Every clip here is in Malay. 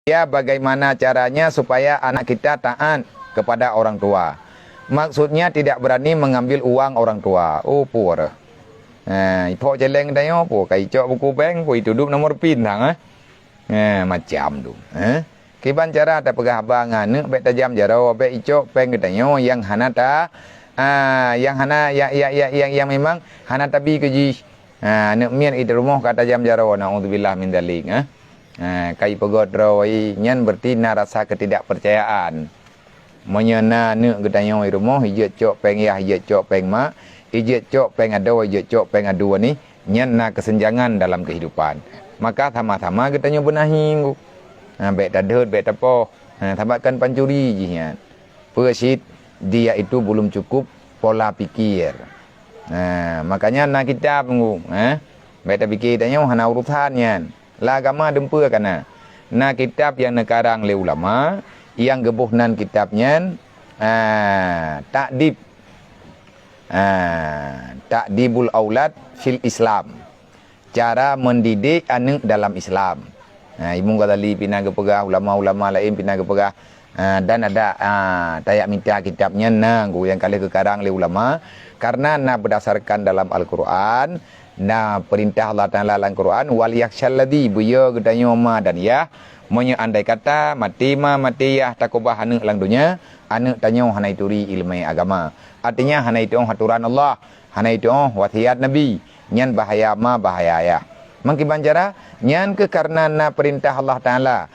Ya, bagaimana caranya supaya anak kita taat kepada orang tua. Maksudnya tidak berani mengambil uang orang tua. Oh, pur. Ipo celeng dayo po kai cok buku bank po itu duduk nomor pin thang macam tu. Kiban cara ta pegah bangan ne bet tajam jaro bet icok peng dayo yang hanata yang hana yang memang hana tabi keji. Ne mien itu rumah kata jam jaro naudzubillah min dalik. Kai pegot roi nyan berarti na rasa ketidakpercayaan. Menyana ne gedanyo rumah hijat cok peng ya hijat cok peng mak hijat cok peng ado hijat cok peng ado ni nyan na kesenjangan dalam kehidupan. Maka sama-sama gedanyo benahi. Baik tadhut baik tapo. Tabakan pancuri jihan. Persit dia itu belum cukup pola pikir. Makanya nak kita pengu baik tak fikir tanya hana urusan nyan. La agama dempa kana. Na kitab yang nekarang le ulama yang gebuhnan kitabnya takdib takdibul aulad fil Islam. Cara mendidik anak dalam Islam. Ibu kali pina gepegah ulama-ulama lain pina gepegah dan ada tayak minta kitabnya nang yang kali kekarang le ulama karena berdasarkan dalam Al-Qur'an. Nah, perintah Allah Ta'ala dalam Quran wal yakhshalladzi buya gedanyo ma dan ya monya andai kata mati ya takobah anak lang dunia anak tanyo hanai turi ilmu agama. Artinya hanai itu haturan Allah, hanai itu wasiat Nabi, nyan bahaya ma bahaya ya. Mangkiban cara nyan ke karena perintah Allah Ta'ala,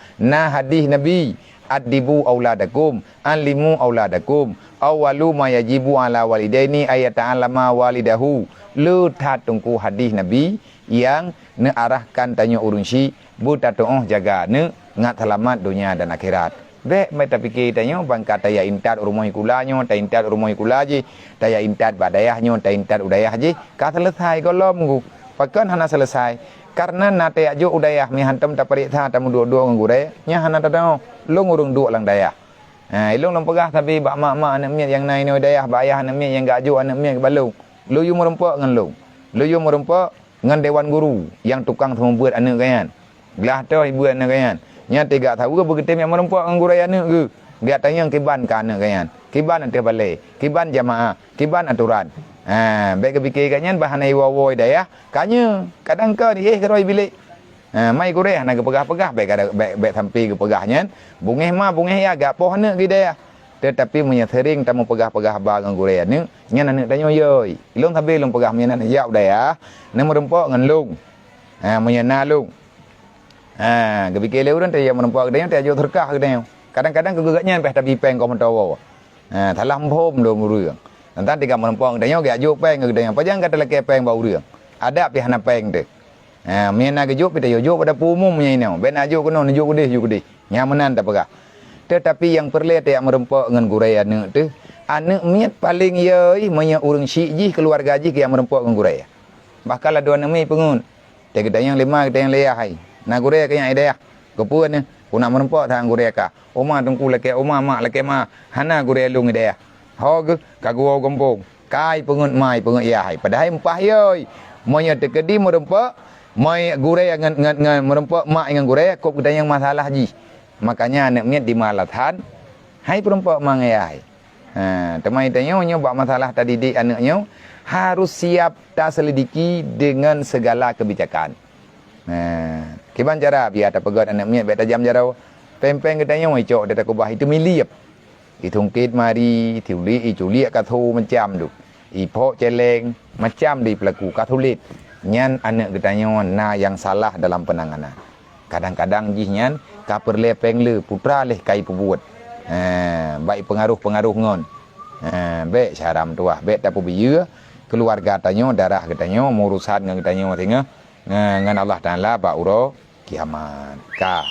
hadis Nabi adibu auladakum alimu auladakum awalu ma yajibu ala walidaini ayata'allama walidahu. Lu tungku hadis Nabi yang ne arahkan tanya urunsi buta toh jaga ne ngat selamat dunia dan akhirat. Be mai ta fikir tanya bangka taya intat rumah ikulanyo ta intat rumah ikulaji taya intat badayahnya ta intat udayah ji ka selesai golom gu pakan hana selesai karena na taya jo udayah mi hantam ta pariksa ta mudu-du ngure nya hana ta dao lu ngurung du lang dayah. Ilung lang pegah tapi bak mak anak miat yang nai no udayah ba ayah anak miat yang gak jo anak miat balung. Lu yu merempak ngan lu. Lu yu merempak ngan dewan guru yang tukang temu buat anak kayan. Gelah tu buat anak kayan. Nya tiga tahu ke begitu yang merempak ngan guru anak ke. Gak tanya kiban ka anak kayan. Kiban ante balai, kiban jamaah, kiban aturan. Baik kepikir kanyan bahan ai wawoi daya. Kanya kadang ke ni keroi bilik. Mai guru nak pegah-pegah baik sampai ke pegahnya. Bungeh ya gak poh anak ke daya. Tetapi menyering tamu pegah-pegah bagang gure ni nyan anak tanyo yoi ilung tabe ilung pegah menyan yau daya ne merempok ngan lung menyana lung gebike leuran te yang merempok daya te ajo terkah daya kadang-kadang kegegatnya peh tapi peng ko mentawo thalam phom do ngurung nanti tiga merempok daya ge ajo peng daya pajang kata leke peng bau rương ada pi hana peng te menyana ge jo pi te jo pada pumum menyana ben ajo kono jo gede nyamanan ta pegah. Tetapi yang perlet yang merempak dengan gurai anak tu anak miat paling yoi menya urang syiji keluarga ji yang merempak dengan gurai. Bakal ada anak mi pengun. Te kita yang lima kita yang leah hai. Na gurai ke yang idea. Kepuan ni kuna merempak tang gurai ka. Oma tungku leke oma mak leke ma hana gurai lung idea. Hog kaguau gompong. Kai pengun mai pengun ya hai. Padahal empah yoi. Menya tekedi merempak mai gurai ngan merempak mak dengan gurai kop kita yang masalah ji. Makanya anak miat di malatan hai perempuan mangayai. Temai tanya nyoba masalah tadi didik anaknya harus siap tak selidiki dengan segala kebijakan. Kiban cara biar tak pegat anak miat bet tajam jarau. Pempeng katanya wei cok dia tak kubah itu miliap. Itungkit mari tiuli iculiak kathu macam tu. Ipok celeng macam di pelaku Katolik. Nyan anak katanya na yang salah dalam penanganan. Kadang-kadang jihnya kaperle pengle putra leh kai pebuat. Baik pengaruh-pengaruh ngon. Baik syaram tuah, baik tapu biya keluarga tanyo darah katanya urusan ngan katanya tengah ngan Allah Taala ba uro kiamat ka.